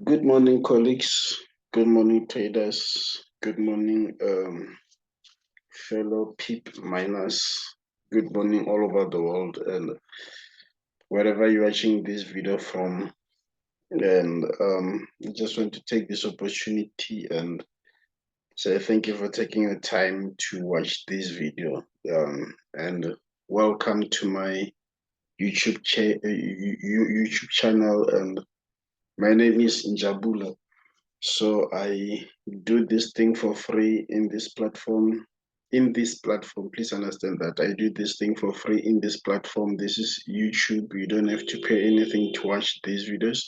Good morning, colleagues. Good morning, traders. Good morning, fellow PEEP miners. Good morning, all over the world, and wherever you're watching this video from. And I just want to take this opportunity and say thank you for taking the time to watch this video. And welcome to my YouTube channel. And my name is Njabula. So I do this thing for free in this platform. In this platform, please understand that I do this thing for free in this platform. This is YouTube. You don't have to pay anything to watch these videos.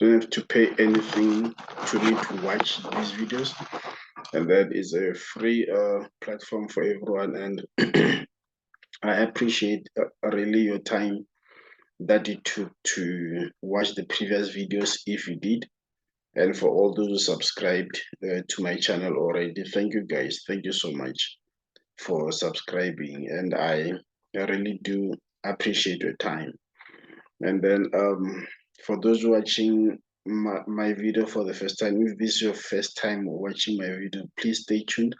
You don't have to pay anything to me to watch these videos. And that is a free platform for everyone. And I appreciate really your time that you took to watch the previous videos if you did. And for all those who subscribed to my channel already, thank you guys. Thank you so much for subscribing. And I really do appreciate your time. And then for those watching my video for the first time, if this is your first time watching my video, please stay tuned.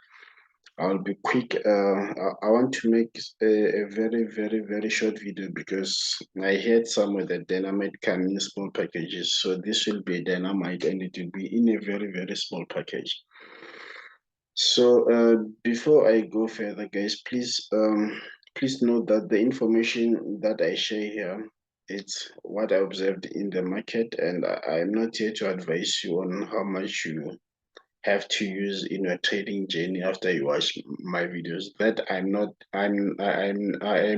I'll be quick. I want to make a very, very, very short video because I heard somewhere that dynamite come in small packages. So this will be dynamite and it will be in a very, very small package. So before I go further, guys, please note that the information that I share here, it's what I observed in the market, and I'm not here to advise you on how much you have to use in your trading journey after you watch my videos. That I am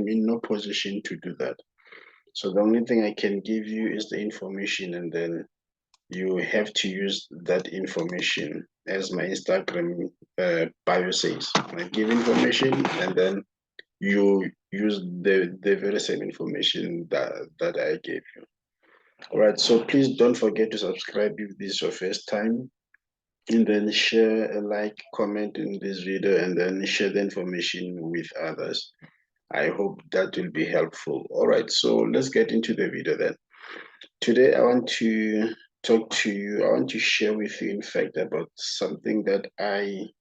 in no position to do that. So the only thing I can give you is the information, and then you have to use that information as my Instagram bio says. I give information, and then you use the very same information that I gave you. All right, so please don't forget to subscribe if this is your first time, and then share a like, comment in this video, and then share the information with others. I hope that will be helpful. All right, so let's get into the video then. Today I want to talk to you, I want to share with you, in fact, about something that I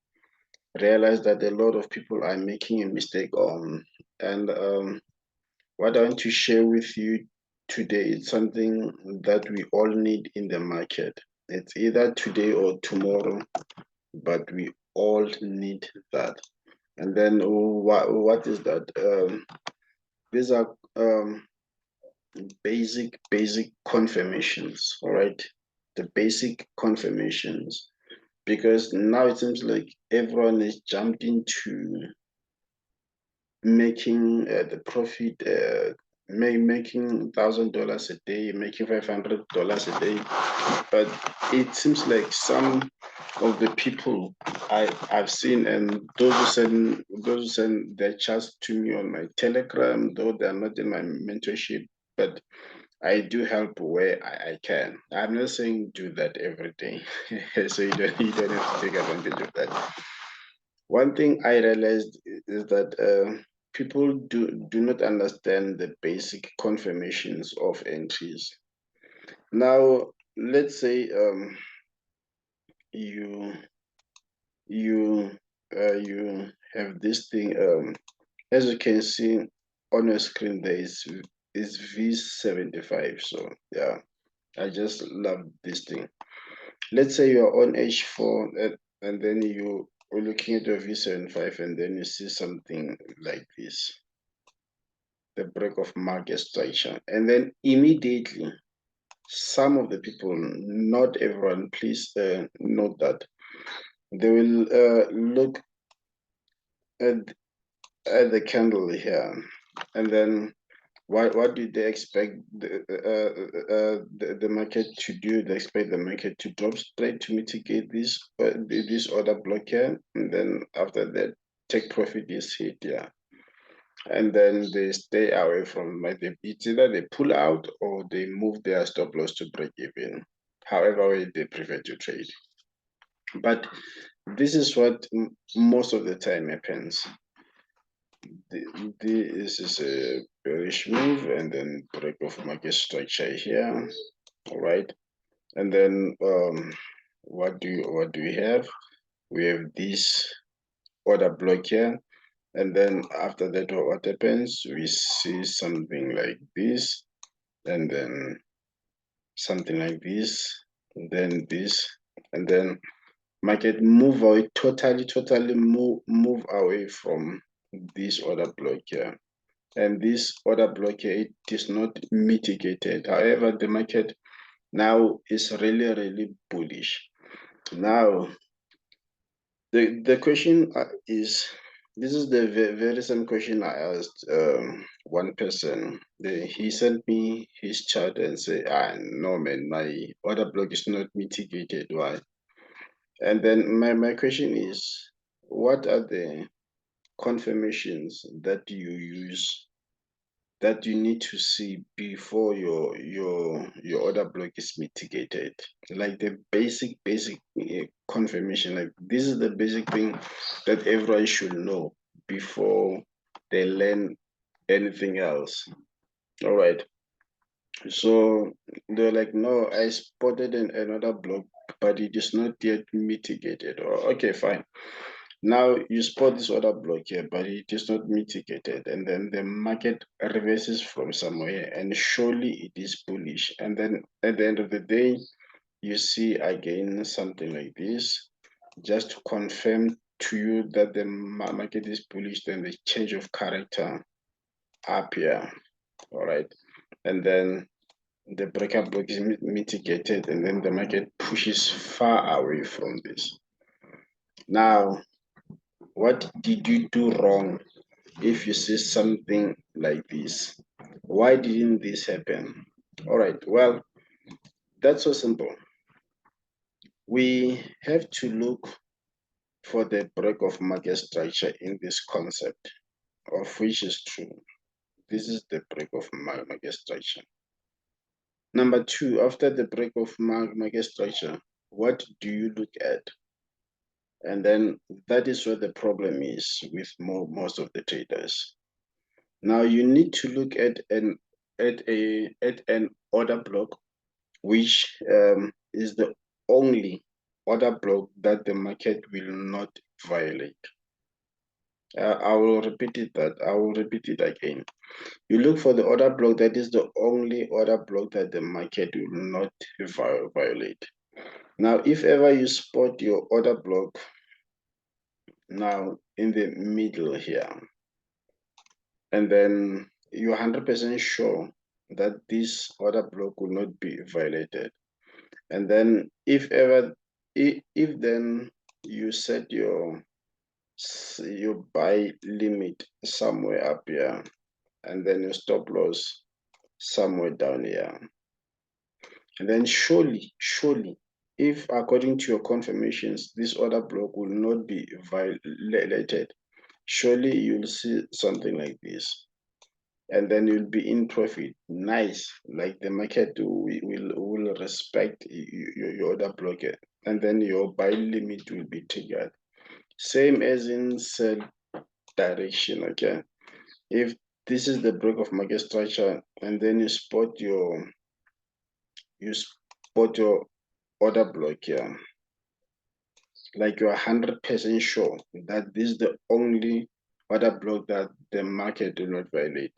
realized that a lot of people are making a mistake on. And what I want to share with you today is something that we all need in the market. It's either today or tomorrow, but we all need that. And then what is that? These are basic confirmations, all right? The basic confirmations. Because now it seems like everyone is jumped into making the profit, making $1,000 a day, making $500 a day. But it seems like some of the people I've seen, and those who send their chats to me on my Telegram, though they're not in my mentorship, but I do help where I can. I'm not saying do that every day, so you don't have to take advantage of that. One thing I realized is that people do not understand the basic confirmations of entries. Now, let's say you you you have this thing. As you can see on your screen, there is V75. So yeah, I just love this thing. Let's say you're on H4 and then you are looking at your V75 and then you see something like this, the break of market structure. And then immediately, some of the people, not everyone, please note that, they will look at, at the candle here and then what do they expect the market to do? They expect the market to drop straight to mitigate this order block here, and then after that, take profit is hit, yeah. And then they stay away from it's either they pull out or they move their stop loss to break even, however way they prefer to trade. But this is what most of the time happens. This is a bearish move and then break of market structure here, all right? And then what do we have? We have this order block here. And then after that, what happens? We see something like this, and then something like this, and then this, and then market move away, totally move away from this order block here. And this order block here, it is not mitigated. However, the market now is really bullish. Now, the question is, this is the very same question I asked one person. He sent me his chart and say, no man, my order block is not mitigated. Why? And then my question is, what are the confirmations that you use, that you need to see before your order block is mitigated? Like the basic confirmation. Like this is the basic thing that everyone should know before they learn anything else. All right. So they're like, no, I spotted another block, but it is not yet mitigated. Or okay, fine. Now you spot this other block here, but it is not mitigated, and then the market reverses from somewhere, and surely it is bullish. And then at the end of the day, you see again something like this, just to confirm to you that the market is bullish. Then the change of character up here, all right, and then the breakup block is mitigated, and then the market pushes far away from this. Now, what did you do wrong if you see something like this? Why didn't this happen? All right, well, that's so simple. We have to look for the break of market structure in this concept, of which is true. This is the break of market structure. Number two, after the break of market structure, what do you look at? And then that is where the problem is with most of the traders. Now you need to look at an order block, which is the only order block that the market will not violate. I will repeat it again. You look for the order block that is the only order block that the market will not violate. Now, if ever you spot your order block now in the middle here, and then you're 100% sure that this order block will not be violated, and then if then you set your buy limit somewhere up here, and then your stop loss somewhere down here, and then surely, if according to your confirmations this order block will not be violated, surely you'll see something like this, and then you'll be in profit. Nice. Like the market will respect your order block, and then your buy limit will be triggered, same as in sell direction. Okay, if this is the break of market structure, and then you spot your order block here, like you're 100% sure that this is the only order block that the market will not violate,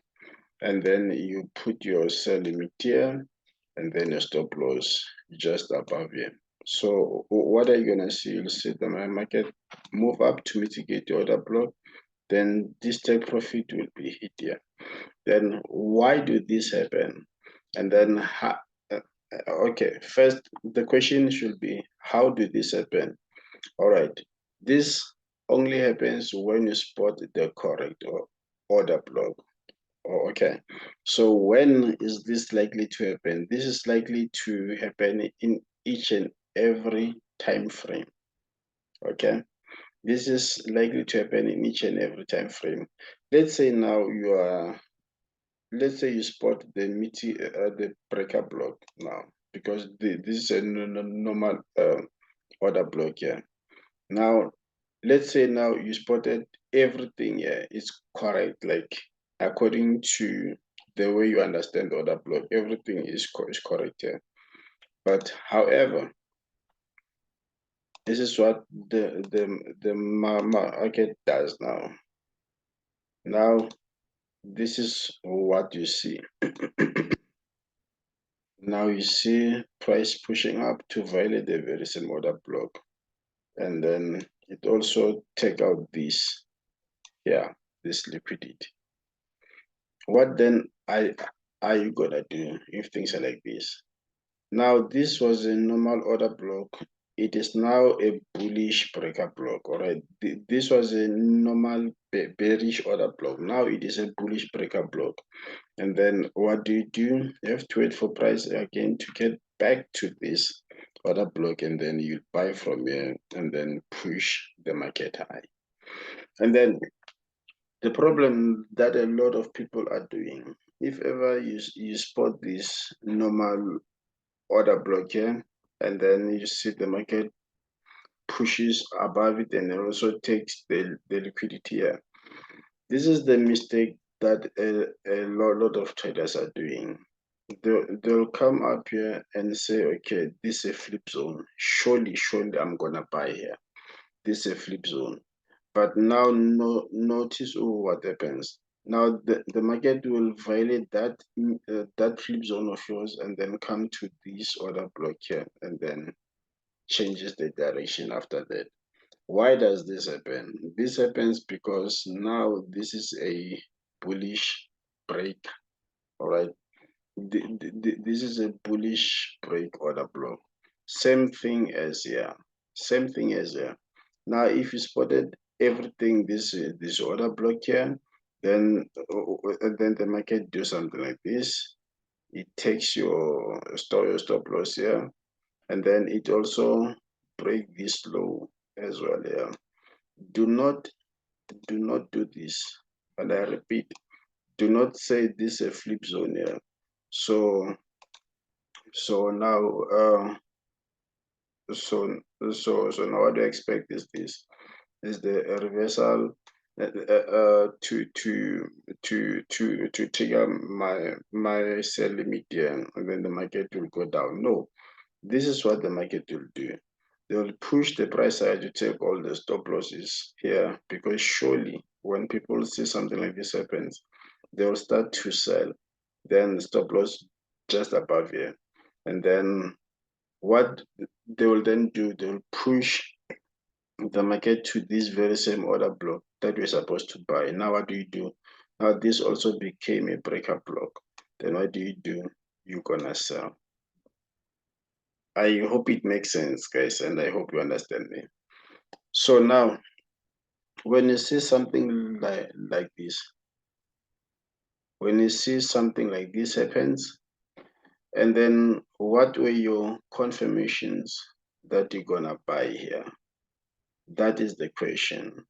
and then you put your sell limit here, and then your stop loss just above here. So what are you gonna see? You'll see the market move up to mitigate the order block, then this take profit will be hit here. Then why do this happen? And then okay, first the question should be, how do this happen? All right, this only happens when you spot the correct order block. Oh, okay, so when is this likely to happen? This is likely to happen in each and every time frame. Okay, this is likely to happen in each and every time frame. Let's say now let's say you spot the breaker block now, because this is a normal order block here. Now, let's say now you spotted everything here is correct, like according to the way you understand the order block, everything is correct here. But however, this is what the market does now. Now, this is what you see. Now you see price pushing up to violate the very same order block. And then it also take out this here, this liquidity. What then are you gonna do if things are like this? Now this was a normal order block. It is now a bullish breaker block. All right, this was a normal bearish order block. Now it is a bullish breaker block. And then what do? You have to wait for price again to get back to this order block, and then you buy from here and then push the market high. And then the problem that a lot of people are doing, if ever you spot this normal order block here, and then you see the market pushes above it and it also takes the liquidity here. This is the mistake that a lot of traders are doing. They'll come up here and say, okay, this is a flip zone. Surely I'm gonna buy here. This is a flip zone. But now notice what happens. Now the market will violate that flip zone of yours and then come to this order block here and then changes the direction after that. Why does this happen? This happens because now this is a bullish break. All right. This is a bullish break order block. Same thing as here. Same thing as here. Now, if you spotted everything, this order block here, then the market do something like this. It takes your stop loss here, and then it also break this low as well here. Do not do this. And I repeat, do not say this is a flip zone here. So now so now what do I expect is this is the reversal to trigger my sell limit here, and then the market will go down. No, this is what the market will do. They will push the price higher to take all the stop losses here, because surely when people see something like this happens, they will start to sell. Then the stop loss just above here, and then what they will then do, they will push the market to this very same order block that we're supposed to buy. Now what do? Now this also became a breaker block. Then what do? You're gonna sell. I hope it makes sense, guys, and I hope you understand me. So now, when you see something like this, when you see something like this happens, and then what were your confirmations that you're gonna buy here? That is the question.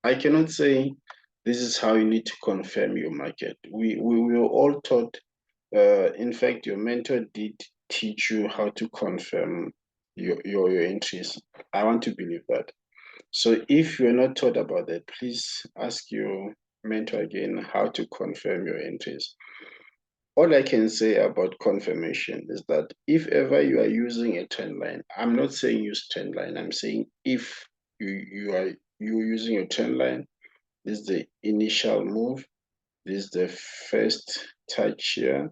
I cannot say this is how you need to confirm your market. We were all taught, in fact, your mentor did teach you how to confirm your entries. I want to believe that. So if you're not taught about that, please ask your mentor again how to confirm your entries. All I can say about confirmation is that if ever you are using a trend line, I'm not saying use trend line, I'm saying if you're using a trend line, this is the initial move, this is the first touch here,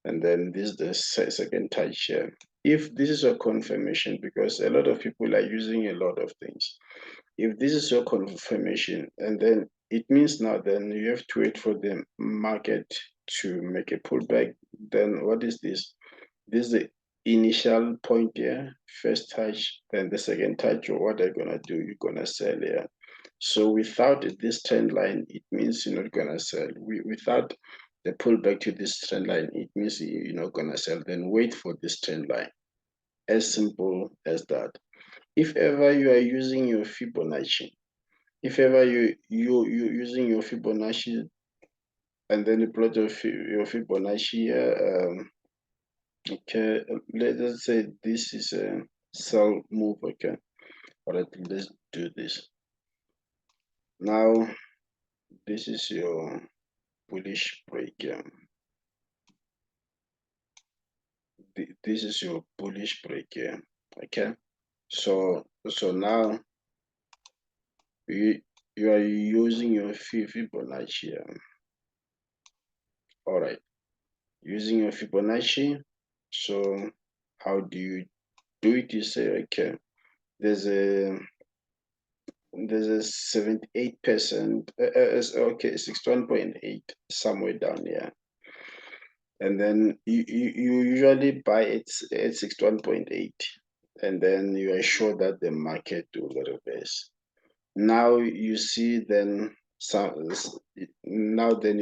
and then this is the second touch here. If this is a confirmation, because a lot of people are using a lot of things, if this is your confirmation, and then it means now then you have to wait for the market to make a pullback. Then what is this? This is the initial point here, first touch, then the second touch. Or what are you gonna do? You're gonna sell here. So without this trend line, it means you're not gonna sell. Without the pullback to this trend line, it means you're not gonna sell. Then wait for this trend line. As simple as that. If ever you are using your Fibonacci, if ever you using your Fibonacci, and then you plot your Fibonacci here, okay, let's say this is a sell move, okay. All right, let's do this. Now, this is your bullish break. this is your bullish break here. Okay, so now you are using your Fibonacci here. All right, using your Fibonacci. So how do you do it? You say, okay, there's a 78%, okay, 61.8 somewhere down here. And then you usually buy it at 61.8, and then you are sure that the market will reverse. Now you see then you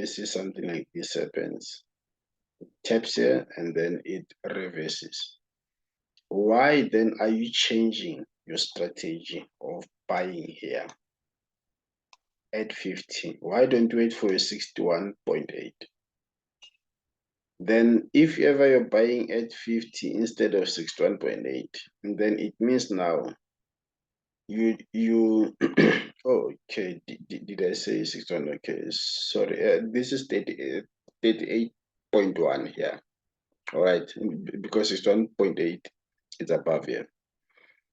see something like this happens. Taps here and then it reverses. Why then are you changing your strategy of buying here at 50? Why don't you wait for a 61.8? Then if ever you're buying at 50 instead of 61.8, then it means now you okay, did I say 61? Okay, sorry, this is 38.1 here. All right, because 61.8 is above here.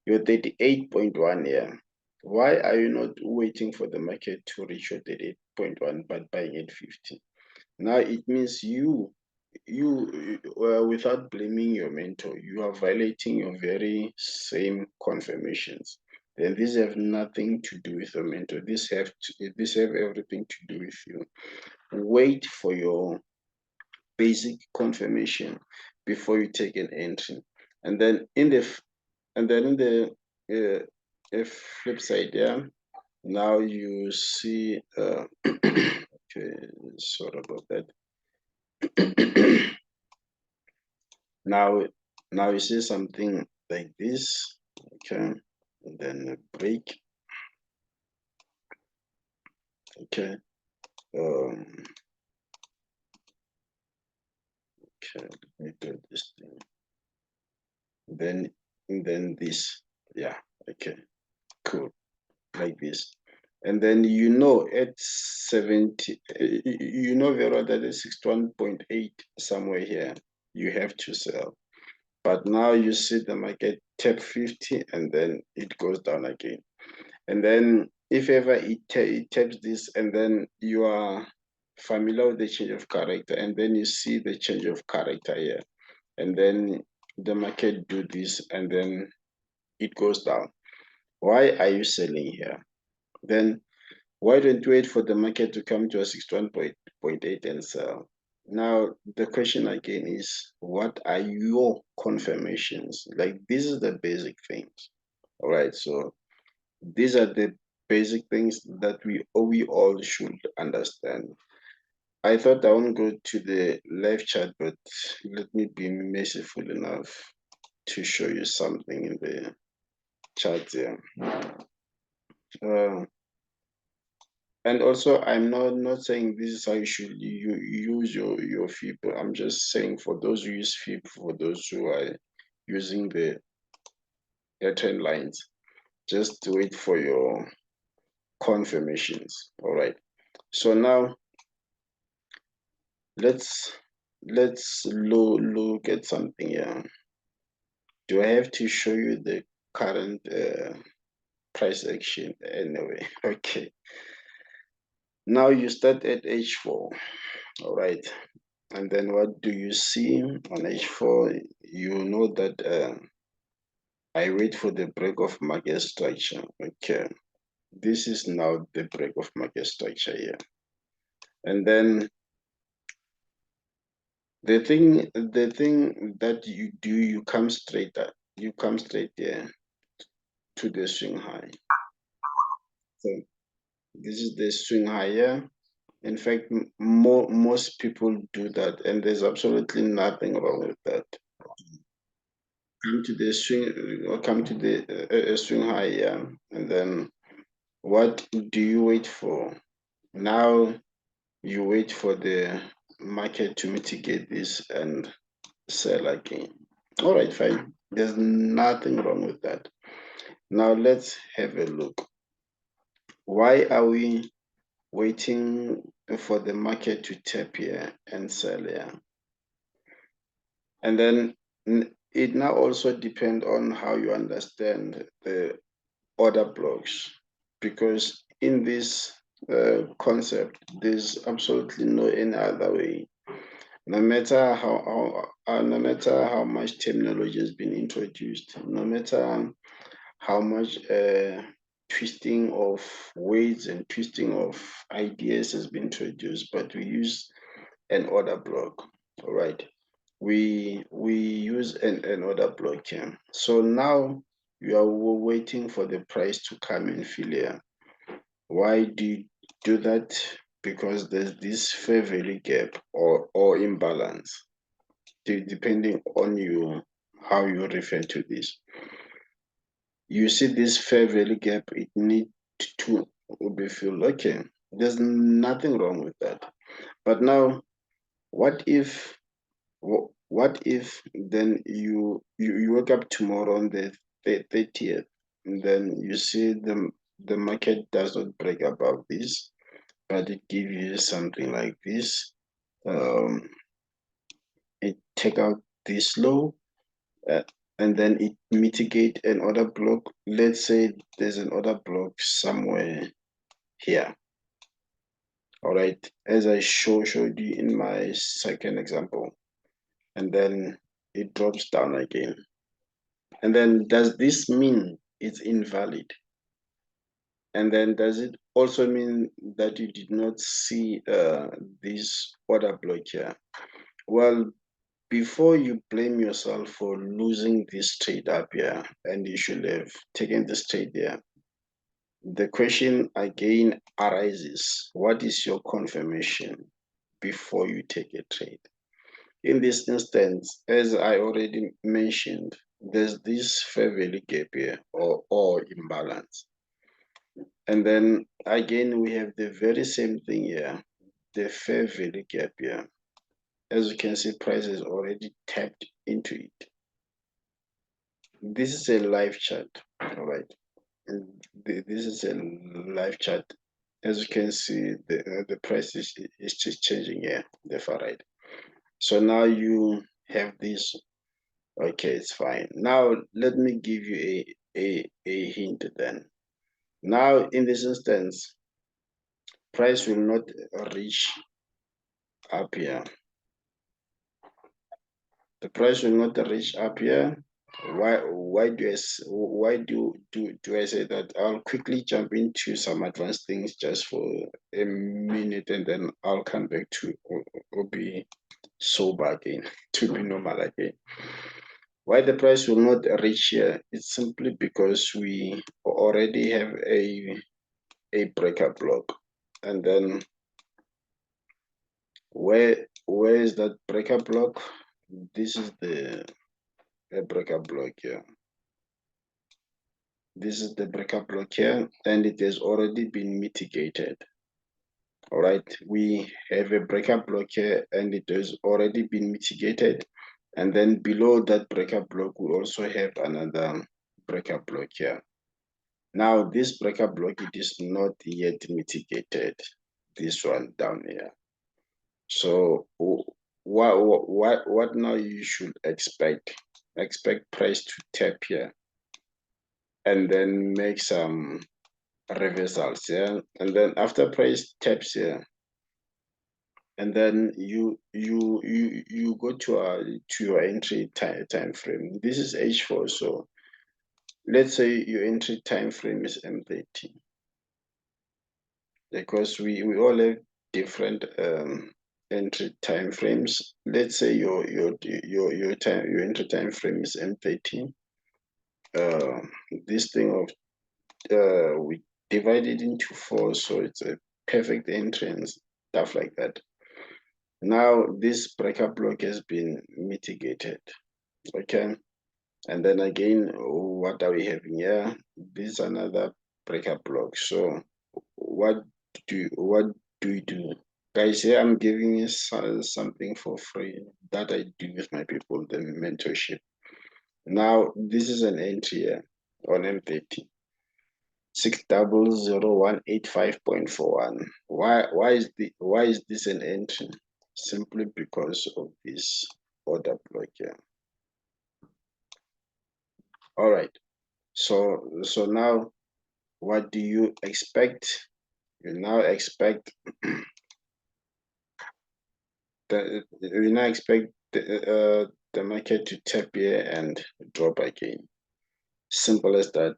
You're 38.1 here. Why are you not waiting for the market to reach your 38.1 but buying at 50? Now it means you without blaming your mentor, you are violating your very same confirmations. Then these have nothing to do with your mentor. These have everything to do with you. Wait for your basic confirmation before you take an entry, and then in the flip side, yeah. Now you see, okay, sorry about that. Now you see something like this, okay, and then a break, okay, okay, let me do this thing, then this, yeah, okay, cool, like this, and then at 70, you know very well that is 61.8 somewhere here, you have to sell. But now you see the market tap 50 and then it goes down again. And then if ever it taps this and then you are familiar with the change of character and then you see the change of character here and then the market do this and then it goes down. Why are you selling here? Then why don't you wait for the market to come to a 61.8 and sell? Now, the question again is, what are your confirmations? Like, this is the basic things. All right. So these are the basic things that we all should understand. I thought I won't go to the live chat, but let me be merciful enough to show you something in the chat there. And also, I'm not saying this is how you should use your FIB. I'm just saying for those who use FIB, for those who are using the trend lines, just wait for your confirmations. All right. So now let's look at something here. Do I have to show you the current price action anyway? Okay. Now you start at H4. All right. And then what do you see on H4? You know that I wait for the break of market structure. Okay. This is now the break of market structure here. And then the thing that you do, you come straight there to the swing high. So this is the swing high here. In fact, most people do that, and there's absolutely nothing wrong with that. Come to the swing, or come to the swing high, yeah, and then what do you wait for? Now you wait for the market to mitigate this and sell again. All right, fine. There's nothing wrong with that. Now let's have a look. Why are we waiting for the market to tap here and sell here? And then It now also depends on how you understand the order blocks, because in this concept, there's absolutely no any other way. No matter no matter how much terminology has been introduced, no matter how much twisting of words and twisting of ideas has been introduced, but we use an order block. All right, we use an order block here. So now you are waiting for the price to come in fill here. Why do you do that? Because there's this fair value gap or imbalance, depending on you how you refer to this. You see this fair value gap, it needs to be filled. Okay, there's nothing wrong with that. But now, what if then you wake up tomorrow on the 30th, and then you see the market does not break above this, but it gives you something like this. It take out this low, uh, and then it mitigate an order block. Let's say there's an order block somewhere here. All right, as I showed you in my second example, and then it drops down again. And then does this mean it's invalid? And then does it also mean that you did not see this order block here? Well, before you blame yourself for losing this trade up here, and you should have taken this trade there, the question again arises, what is your confirmation before you take a trade? In this instance, as I already mentioned, there's this fair value gap here or imbalance. And then again, we have the very same thing here, the fair value gap here. As you can see, price is already tapped into it. This is a live chart, all right? And this is a live chart. As you can see, the price is just changing here, the far right. So now you have this. Okay, it's fine. Now let me give you a hint then. Now in this instance, price will not reach up here. The price will not reach up here. Why do I say that? I'll quickly jump into some advanced things just for a minute, and then I'll come back to or be sober again, to be normal again. Why the price will not reach here? It's simply because we already have a breaker block, and then where is that breaker block? This is the breaker block here. This is the breaker block here, and it has already been mitigated. All right, we have a breaker block here, and it has already been mitigated. And then below that breaker block, we also have another breaker block here. Now, this breaker block, it is not yet mitigated, this one down here. So what now you should expect? Expect price to tap here and then make some reversals, yeah? And then after price taps here, and then you go to your entry time frame. This is H4, so let's say your entry time frame is M30, because we all have different entry time frames. Let's say your entry time frame is M30. This thing of we divide it into 4, so it's a perfect entrance, stuff like that. Now this breaker block has been mitigated. Okay, and then again, what are we having here? This is another breaker block. So what what do you do? Guys, here I'm giving you something for free that I do with my people, the mentorship. Now this is an entry here on M30. 60018.41. Why is this an entry? Simply because of this order block here. All right. So now, what do you expect? You now expect the market to tap here and drop again. Simple as that.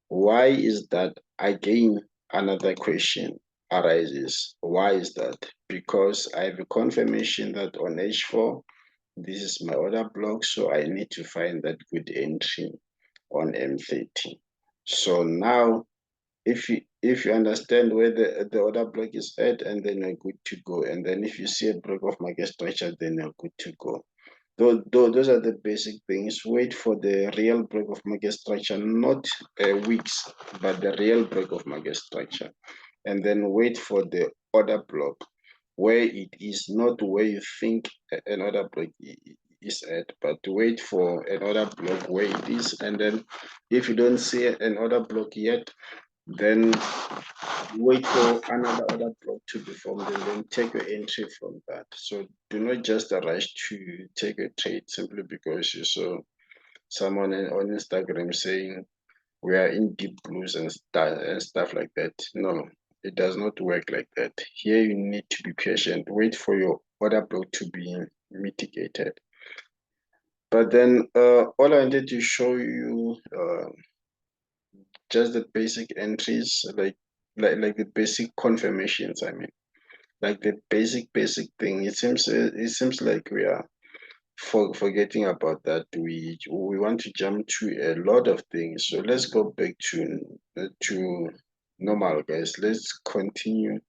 Why is that? Again, another question arises. Why is that? Because I have a confirmation that on H4, this is my order block, so I need to find that good entry on M30. So now, if you understand where the order block is at, and then you're good to go. And then if you see a break of market structure, then you're good to go. Those are the basic things. Wait for the real break of market structure, not weeks, but the real break of market structure. And then wait for the order block where it is, not where you think an order block is at, but wait for an order block where it is. And then if you don't see an order block yet, then wait for another order block to be formed, and then take your entry from that. So do not just rush to take a trade simply because you saw someone on Instagram saying we are in deep blues and stuff like that. No, it does not work like that. Here you need to be patient. Wait for your order block to be mitigated. But then all I wanted to show you just the basic entries, like the basic confirmations. I mean, like the basic thing. It seems like we are forgetting about that. We want to jump to a lot of things. So let's go back to normal, guys. Let's continue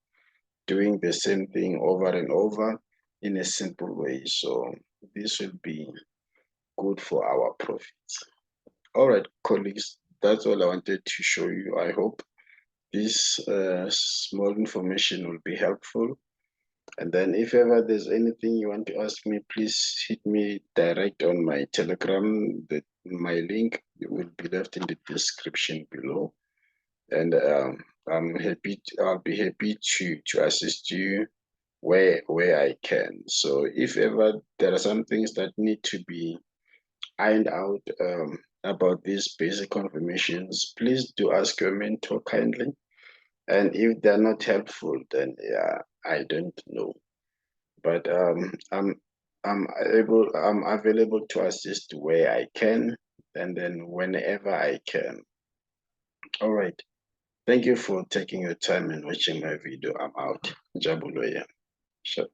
doing the same thing over and over in a simple way. So this will be good for our profits. All right, colleagues, that's all I wanted to show you. I hope this small information will be helpful. And then if ever there's anything you want to ask me, please hit me direct on my Telegram. My link will be left in the description below. And I'll be happy to assist you where I can. So if ever there are some things that need to be ironed out about these basic confirmations, please do ask your mentor kindly. And if they're not helpful, then yeah, I don't know. But I'm available to assist where I can, and then whenever I can. All right. Thank you for taking your time and watching my video. I'm out. Jabuloya. Shut